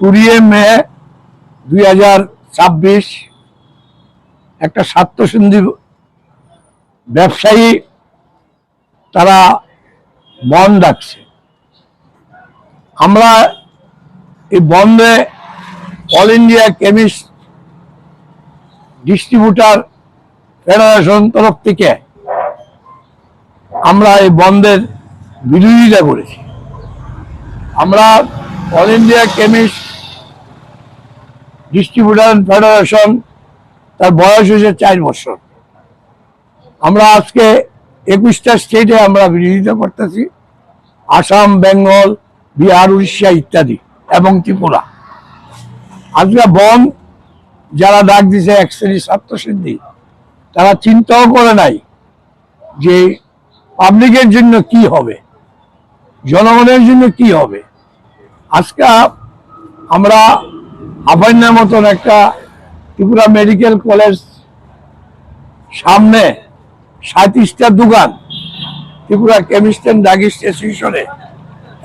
20 মে 2026 একটা স্বার্থসন্ধি ব্যবসায়ী তারা বন্ধ ডাকছে। আমরা এই বন্ধে all India chemist distributor federation তরফ থেকে আমরা এই বন্ধের বিরোধিতা করেছি। আমরা all India chemist distributor federation তার বয়স হয়েছে 4 বছর। আমরা আজকে 21টা স্টেটে আমরা বিরোধিতা করতেছি, আসাম, বেঙ্গল, বিহার, উড়িষ্যা ইত্যাদি এবং ত্রিপুরা। আজকে বন্ধ যারা ডাক দিছে এক শ্রেণীর স্বার্থসিদ্ধি, তারা চিন্তাও করে নাই যে পাবলিকের জন্য কি হবে, জনগণের জন্য কি হবে। আজকে আমরা আফাইনার মতন একটা ত্রিপুরা মেডিকেল কলেজ সামনে 37টা দোকান ত্রিপুরা কেমিস্ট অ্যান্ড ড্রাগিস্ট অ্যাসোসিয়েশনে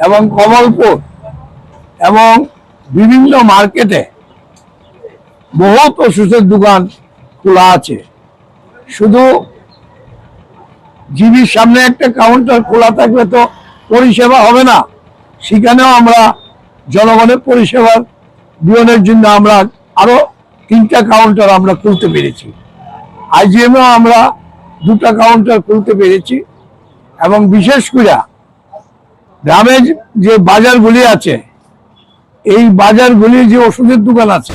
এবং কমলপুর এবং বিভিন্ন মার্কেটে বহুত ওষুধের দোকান খোলা আছে। শুধু জিবির সামনে একটা কাউন্টার খোলা থাকলে তো পরিষেবা হবে না, সেখানেও আমরা জনগণের পরিষেবার বিয়নের জন্য আমরা আরো 3টা কাউন্টার আমরা খুলতে পেরেছি। আইজিএমেও আমরা 2টা কাউন্টার খুলতে পেরেছি এবং বিশেষ করে গ্রামে যে বাজারগুলি আছে, এই বাজারগুলির যে ওষুধের দোকান আছে